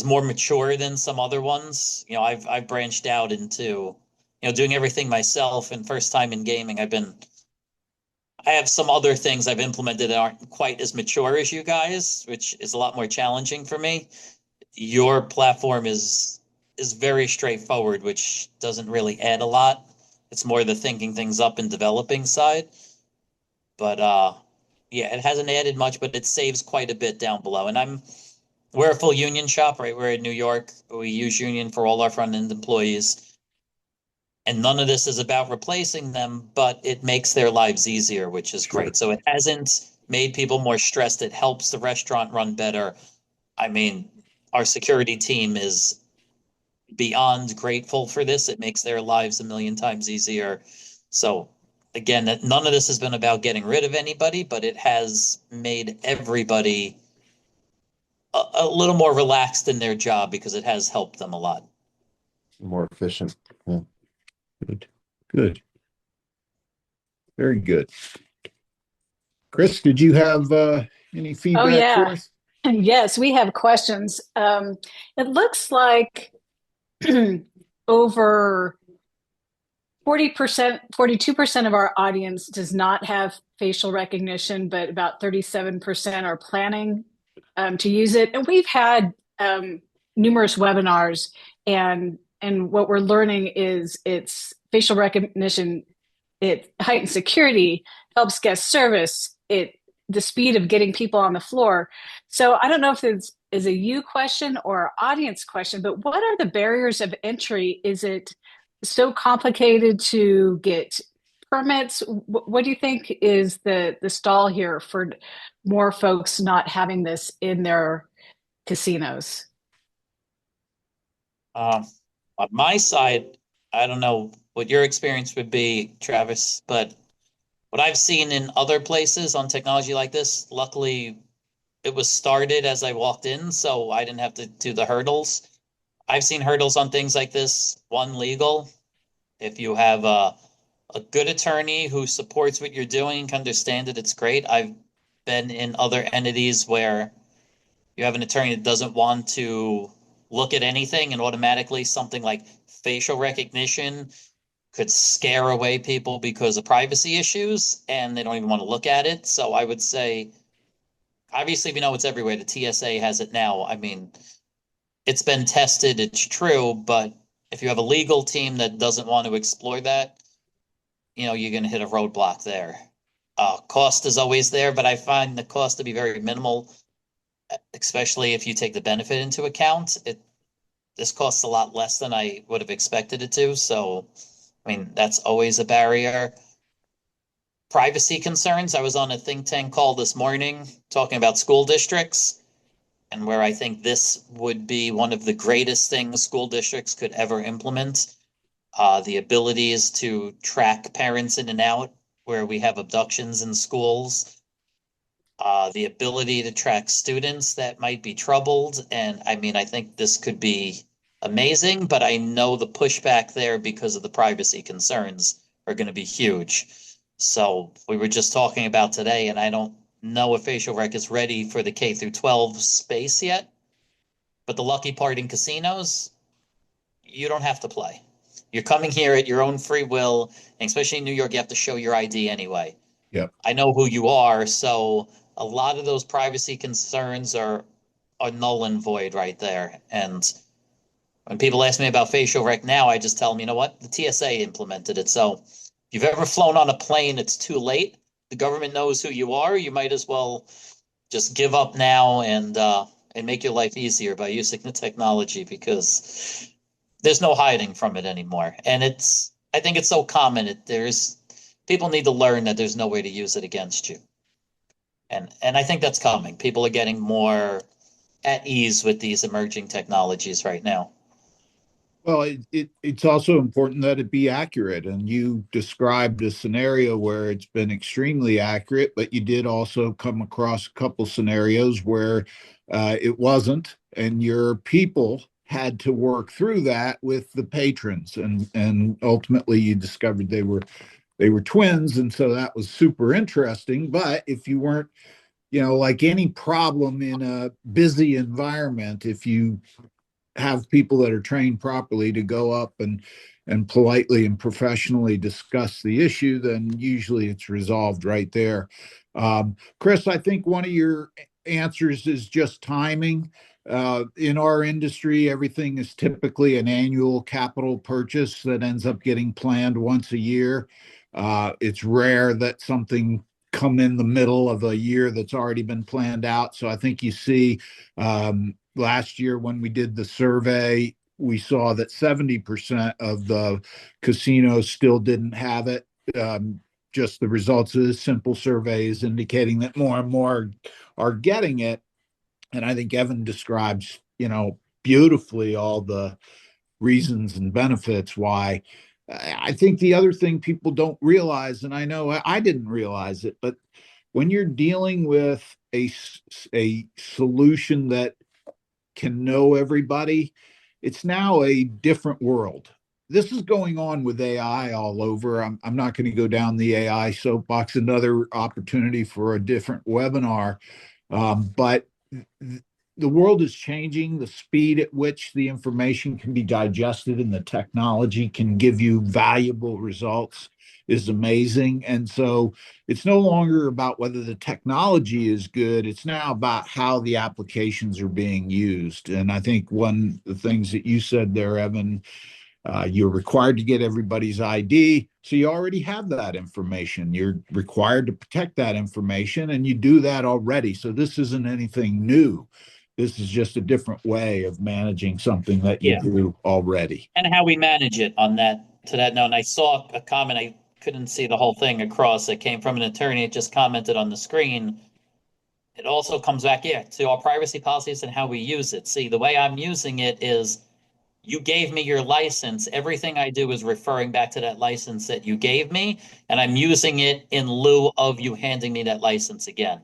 more mature than some other ones. You know, I've branched out into, doing everything myself, and first time in gaming, I have some other things I've implemented that aren't quite as mature as you guys, which is a lot more challenging for me. Your platform is very straightforward, which doesn't really add a lot. It's more the thinking things up and developing side. But yeah, it hasn't added much, but it saves quite a bit down below. And we're a full union shop, right? We're in New York. We use union for all our front end employees. And none of this is about replacing them, but it makes their lives easier, which is great. So it hasn't made people more stressed. It helps the restaurant run better. I mean, our security team is beyond grateful for this. It makes their lives a million times easier. So again, none of this has been about getting rid of anybody, but it has made everybody a little more relaxed in their job because it has helped them a lot. More efficient. Yeah. Good. Good. Very good. Chris, did you have any feedback Oh, yeah. for us? Yes, we have questions. It looks like over 40%, 42% of our audience does not have facial recognition, but about 37% are planning to use it. And we've had numerous webinars, and what we're learning is it's facial recognition, it heightens security, helps guest service, the speed of getting people on the floor. So I don't know if this is a you question or audience question, but what are the barriers of entry? Is it so complicated to get permits? What do you think is the stall here for more folks not having this in their casinos? On my side, I don't know what your experience would be, Travis, but what I've seen in other places on technology like this, luckily it was started as I walked in, so I didn't have to do the hurdles. I've seen hurdles on things like this. One, legal. If you have a good attorney who supports what you're doing, can understand it, it's great. I've been in other entities where you have an attorney that doesn't want to look at anything, and automatically something like facial recognition could scare away people because of privacy issues, and they don't even want to look at it. So I would say, obviously, we know it's everywhere. The TSA has it now. I mean, it's been tested, it's true, but if you have a legal team that doesn't want to explore that, you're going to hit a roadblock there. Cost is always there, but I find the cost to be very minimal, especially if you take the benefit into account. This costs a lot less than I would have expected it to. So, I mean, that's always a barrier. Privacy concerns. I was on a think tank call this morning talking about school districts, and where I think this would be one of the greatest things school districts could ever implement. The abilities to track parents in and out where we have abductions in schools. The ability to track students that might be troubled. And I mean, I think this could be amazing, but I know the pushback there because of the privacy concerns are going to be huge. So we were just talking about today, and I don't know if facial rec is ready for the K through 12 space yet. But the lucky part in casinos, you don't have to play. You're coming here at your own free will, and especially in New York, you have to show your ID anyway. Yep. I know who you are, so a lot of those privacy concerns are null and void right there. And when people ask me about facial rec now, I just tell them, you know what? The TSA implemented it. So if you've ever flown on a plane, it's too late. The government knows who you are. You might as well just give up now and make your life easier by using the technology, because there's no hiding from it anymore. And I think it's so common. People need to learn that there's no way to use it against you. And I think that's coming. People are getting more at ease with these emerging technologies right now. Well, it's also important that it be accurate. And you described a scenario where it's been extremely accurate, but you did also come across a couple scenarios where it wasn't, and your people had to work through that with the patrons, and ultimately you discovered they were twins, and so that was super interesting. But if you weren't like any problem in a busy environment, if you have people that are trained properly to go up and politely and professionally discuss the issue, then usually it's resolved right there. Chris, I think one of your answers is just timing. In our industry, everything is typically an annual capital purchase that ends up getting planned once a year. It's rare that something come in the middle of a year that's already been planned out. So I think you see last year when we did the survey, we saw that 70% of the casinos still didn't have it. Just the results of this simple survey is indicating that more and more are getting it. And I think Evan describes, beautifully all the reasons and benefits why. I think the other thing people don't realize, and I know I didn't realize it, but when you're dealing with a solution that can know everybody, it's now a different world. This is going on with AI all over. I'm not going to go down the AI soapbox, another opportunity for a different webinar. But the world is changing. The speed at which the information can be digested and the technology can give you valuable results is amazing. And so it's no longer about whether the technology is good. It's now about how the applications are being used. And I think one of the things that you said there, Evan, you're required to get everybody's ID. So you already have that information. You're required to protect that information, and you do that already. So this isn't anything new. This is just a different way of managing something that you do already. And how we manage it on that to that note. And I saw a comment, I couldn't see the whole thing across. It came from an attorney. It just commented on the screen. It also comes back, to our privacy policies and how we use it. See, the way I'm using it is you gave me your license. Everything I do is referring back to that license that you gave me, and I'm using it in lieu of you handing me that license again.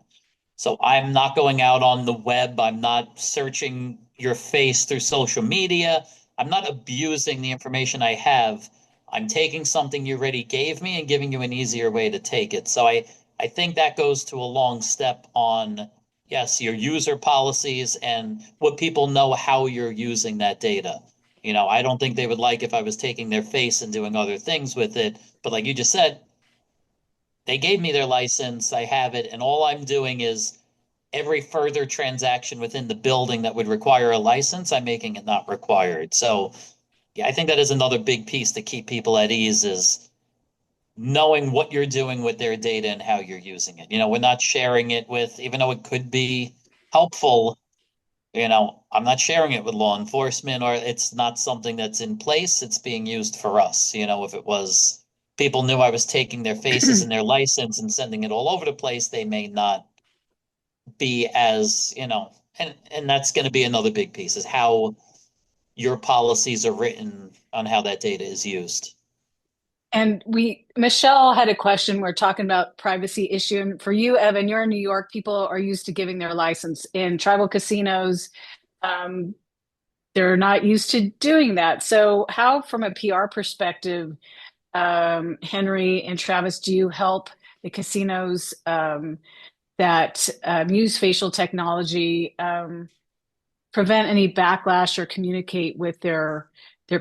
So I'm not going out on the web. I'm not searching your face through social media. I'm not abusing the information I have. I'm taking something you already gave me and giving you an easier way to take it. So I think that goes to a long step on, yes, your user policies and what people know how you're using that data. I don't think they would like if I was taking their face and doing other things with it. But like you just said, they gave me their license, I have it, and all I'm doing is every further transaction within the building that would require a license, I'm making it not required. So yeah, I think that is another big piece to keep people at ease is knowing what you're doing with their data and how you're using it. We're not sharing it with, even though it could be helpful, I'm not sharing it with law enforcement, or it's not something that's in place. It's being used for us. If it was people knew I was taking their faces and their license and sending it all over the place, they may not be as, and that's going to be another big piece is how your policies are written on how that data is used. And Michelle had a question. We're talking about privacy issue. And for you, Evan, you're in New York. People are used to giving their license in tribal casinos. They're not used to doing that. So how, from a PR perspective, Henry and Travis, do you help the casinos that use facial technology prevent any backlash or communicate with their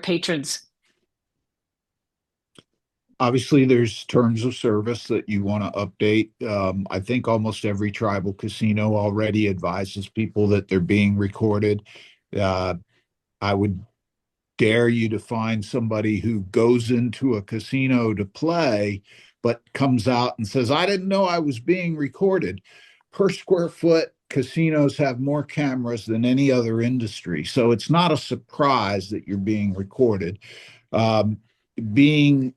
patrons? Obviously, there's terms of service that you want to update. I think almost every tribal casino already advises people that they're being recorded. I would dare you to find somebody who goes into a casino to play, but comes out and says, I didn't know I was being recorded. Per square foot, casinos have more cameras than any other industry. So it's not a surprise that you're being recorded. Being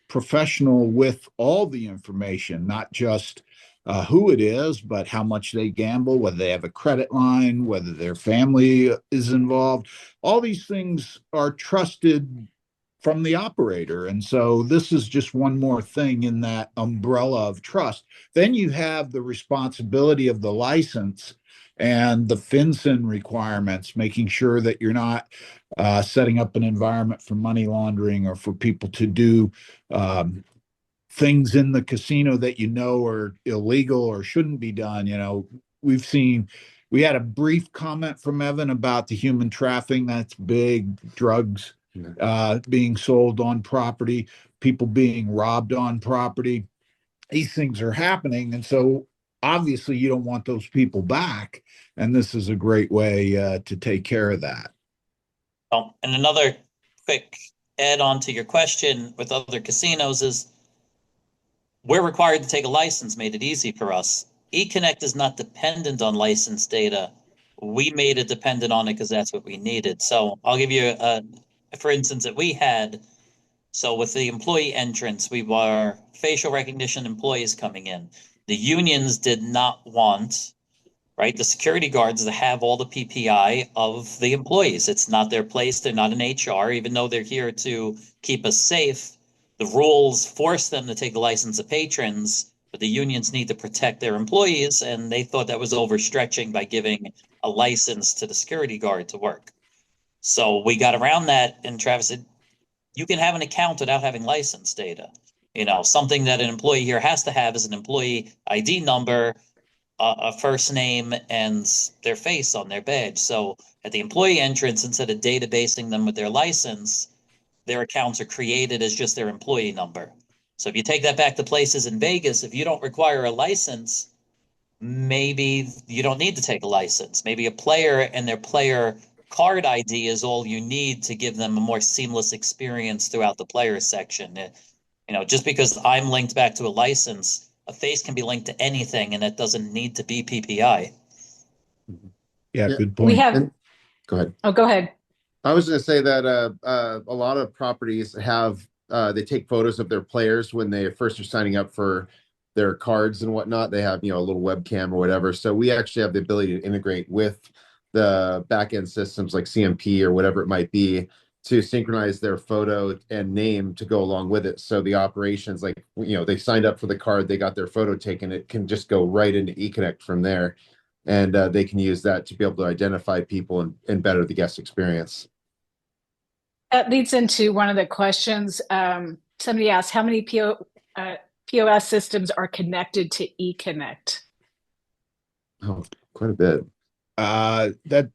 professional with all the information, not just who it is, but how much they gamble, whether they have a credit line, whether their family is involved. All these things are trusted from the operator. And so this is just one more thing in that umbrella of trust. Then you have the responsibility of the license and the FinCEN requirements, making sure that you're not setting up an environment for money laundering or for people to do things in the casino that are illegal or shouldn't be done. We had a brief comment from Evan about the human trafficking. That's big. Drugs being sold on property, people being robbed on property. These things are happening. And so obviously you don't want those people back. And this is a great way to take care of that. And another quick add on to your question with other casinos is we're required to take a license, made it easy for us. eConnect is not dependent on license data. We made it dependent on it because that's what we needed. So I'll give you for instance, that we had, so with the employee entrance, we were facial recognition employees coming in. The unions did not want, right, the security guards to have all the PPI of the employees. It's not their place. They're not in HR, even though they're here to keep us safe. The rules force them to take the license of patrons, but the unions need to protect their employees, and they thought that was overstretching by giving a license to the security guard to work. So we got around that, and Travis said, you can have an account without having license data. Something that an employee here has to have is an employee ID number, a first name, and their face on their badge. So at the employee entrance, instead of databasing them with their license, their accounts are created as just their employee number. So if you take that back to places in Vegas, if you don't require a license, maybe you don't need to take a license. Maybe a player and their player card ID is all you need to give them a more seamless experience throughout the player section. Just because I'm linked back to a license, a face can be linked to anything, and it doesn't need to be PPI. Yeah, good point. We have. Go ahead. Oh, go ahead. I was going to say that a lot of properties have they take photos of their players when they first are signing up for their cards and whatnot. They have a little webcam or whatever. So we actually have the ability to integrate with the back end systems like CMP or whatever it might be to synchronize their photo and name to go along with it. So the operations, like they signed up for the card, they got their photo taken, it can just go right into eConnect from there. And they can use that to be able to identify people and better the guest experience. That leads into one of the questions. Somebody asked, how many POS systems are connected to eConnect? Oh, quite a bit. That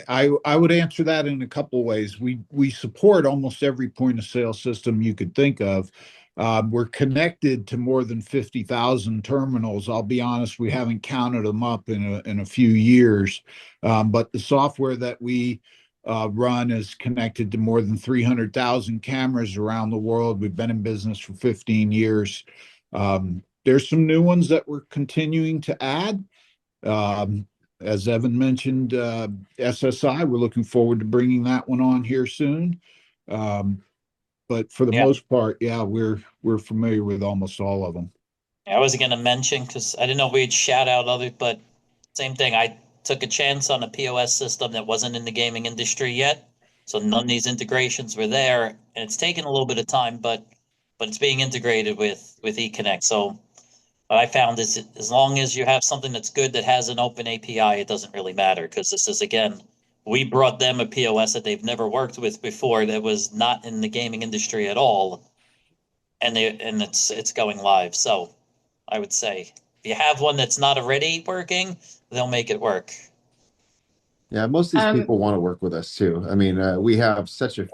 I would answer that in a couple of ways. We support almost every point of sale system you could think of. We're connected to more than 50,000 terminals. I'll be honest, we haven't counted them up in a few years, but the software that we run is connected to more than 300,000 cameras around the world. We've been in business for 15 years. There's some new ones that we're continuing to add. As Evan mentioned, SSI, we're looking forward to bringing that one on here soon. But for the most part, yeah, we're familiar with almost all of them. I was going to mention, because I didn't know if we'd shout out others, but same thing. I took a chance on a POS system that wasn't in the gaming industry yet. So none of these integrations were there. And it's taken a little bit of time, but it's being integrated with eConnect. So what I found is as long as you have something that's good that has an open API, it doesn't really matter, because this is, again, we brought them a POS that they've never worked with before that was not in the gaming industry at all, and it's going live. So I would say if you have one that's not already working, they'll make it work. Yeah, most of these people want to work with us too. I mean, we have such a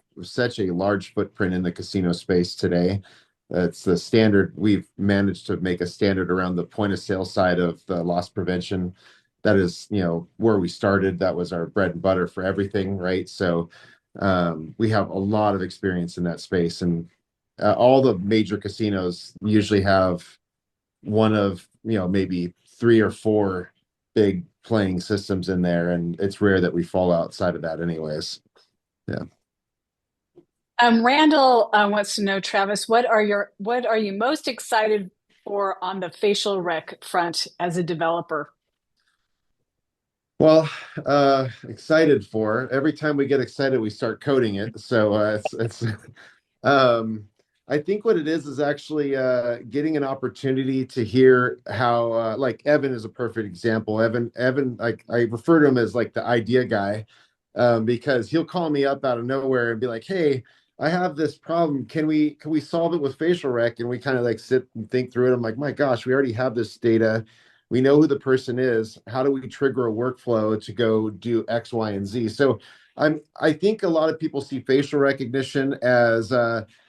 large footprint in the casino space today. It's the standard. We've managed to make a standard around the point of sale side of loss prevention. That is, where we started. That was our bread and butter for everything, right? So we have a lot of experience in that space, and all the major casinos usually have one of, maybe 3 or 4 big playing systems in there, and it's rare that we fall outside of that anyways. Yeah. Randall wants to know, Travis, what are you most excited for on the facial rec front as a developer? Well, excited for, every time we get excited, we start coding it. So it's I think what it is actually getting an opportunity to hear how, like Evan is a perfect example. Evan, like I refer to him as like the idea guy, because he'll call me up out of nowhere and be like, "Hey, I have this problem. Can we solve it with facial rec? And we kind of like sit and think through it. I'm like, my gosh, we already have this data. We know who the person is. How do we trigger a workflow to go do X, Y, and Z? So I think a lot of people see facial recognition as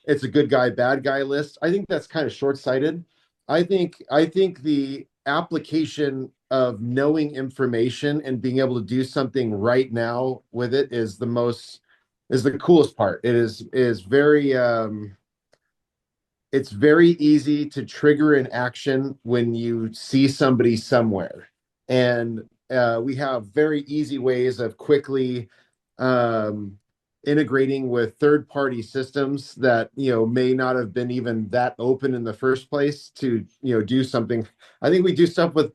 it's a good guy, bad guy list. I think that's kind of short-sighted. I think the application of knowing information and being able to do something right now with it is the coolest part. It is very it's very easy to trigger an action when you see somebody somewhere. And we have very easy ways of quickly um, integrating with third-party systems that may not have been even that open in the first place to do something. I think we do stuff with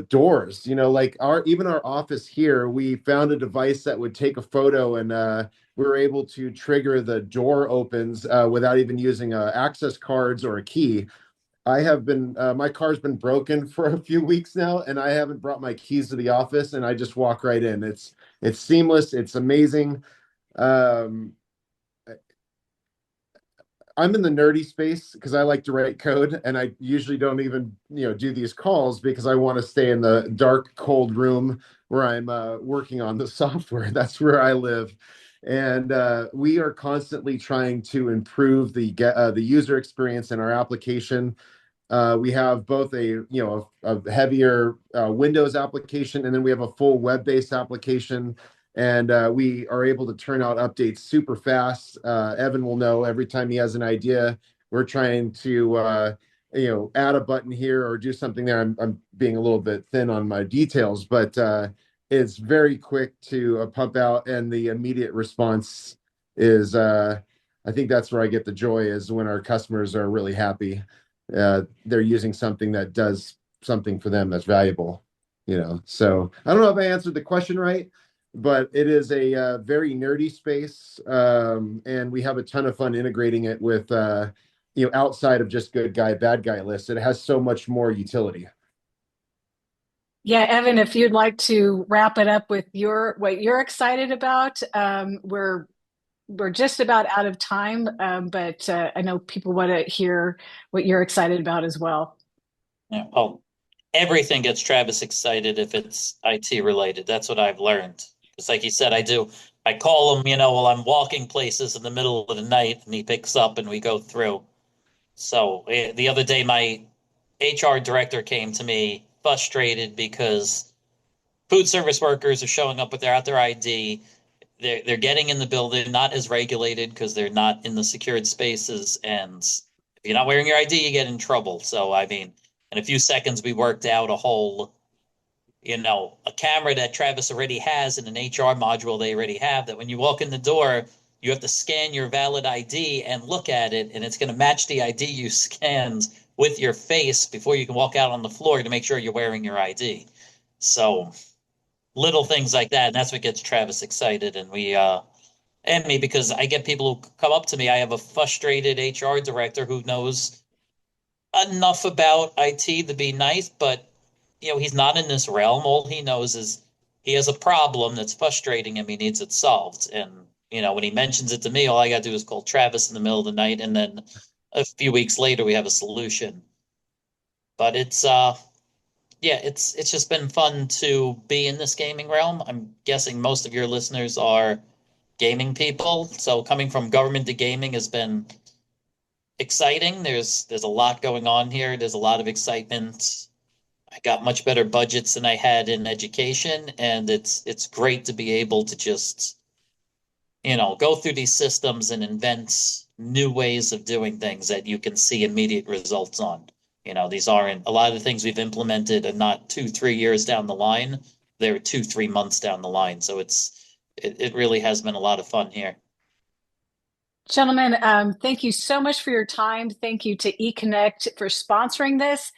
doors, like our office here, we found a device that would take a photo, and we were able to trigger the door opens without even using access cards or a key. My car's been broken for a few weeks now, and I haven't brought my keys to the office, and I just walk right in. It's seamless. It's amazing. Um, I'm in the nerdy space because I like to write code, and I usually don't even do these calls because I want to stay in the dark, cold room where I'm working on the software. That's where I live, and we are constantly trying to improve the user experience in our application. We have both a heavier Windows application, and then we have a full web-based application, and we are able to turn out updates super fast. Evan will know every time he has an idea. We're trying to add a button here or do something there. I'm being a little bit thin on my details, but it's very quick to pump out, and the immediate response is I think that's where I get the joy, is when our customers are really happy. They're using something that does something for them that's valuable. So I don't know if I answered the question right, but it is a very nerdy space, and we have a ton of fun integrating it with outside of just good guy, bad guy lists. It has so much more utility. Yeah, Evan, if you'd like to wrap it up with what you're excited about, we're just about out of time, but I know people want to hear what you're excited about as well. Yeah, well, everything gets Travis excited if it's IT related. That's what I've learned. It's like he said, I call him, while I'm walking places in the middle of the night, and he picks up and we go through. So the other day, my HR director came to me frustrated because food service workers are showing up without their ID. They're getting in the building, not as regulated because they're not in the secured spaces. And if you're not wearing your ID, you get in trouble. So, I mean, in a few seconds, we worked out a camera that Travis already has in an HR module they already have, that when you walk in the door, you have to scan your valid ID and look at it, and it's going to match the ID you scanned with your face before you can walk out on the floor to make sure you're wearing your ID. So little things like that, and that's what gets Travis excited. And me, because I get people who come up to me. I have a frustrated HR director who knows enough about IT to be nice, but he's not in this realm. All he knows is he has a problem that's frustrating him. He needs it solved. And when he mentions it to me, all I got to do is call Travis in the middle of the night, and then a few weeks later we have a solution. But it's just been fun to be in this gaming realm. I'm guessing most of your listeners are gaming people, so coming from government to gaming has been exciting. There's a lot going on here. There's a lot of excitement. I got much better budgets than I had in education, and it's great to be able to just go through these systems and invent new ways of doing things that you can see immediate results on. These aren't, a lot of the things we've implemented are not 2, 3 years down the line. They're 2, 3 months down the line. So it really has been a lot of fun here. Gentlemen, thank you so much for your time. Thank you to eConnect for sponsoring this.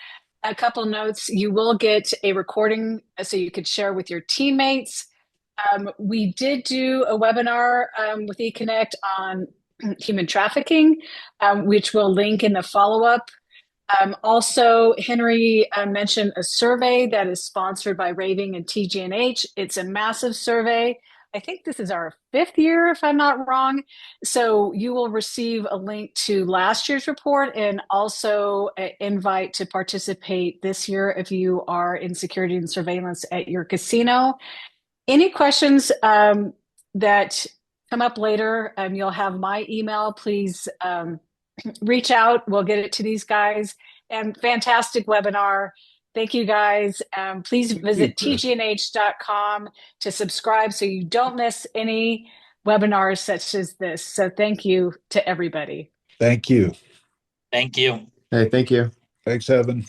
A couple notes: you will get a recording so you could share with your teammates. We did do a webinar with eConnect on human trafficking, which we'll link in the follow-up. Also, Henry mentioned a survey that is sponsored by Raving and TG&H. It's a massive survey. I think this is our 5th year, if I'm not wrong. So you will receive a link to last year's report and also an invite to participate this year if you are in security and surveillance at your casino. Any questions that come up later, you'll have my email. Please reach out. We'll get it to these guys. And fantastic webinar. Thank you, guys. Please visit tgnh.com to subscribe so you don't miss any webinars such as this. So thank you to everybody. Thank you. Thank you. Hey, thank you. Thanks, Evan.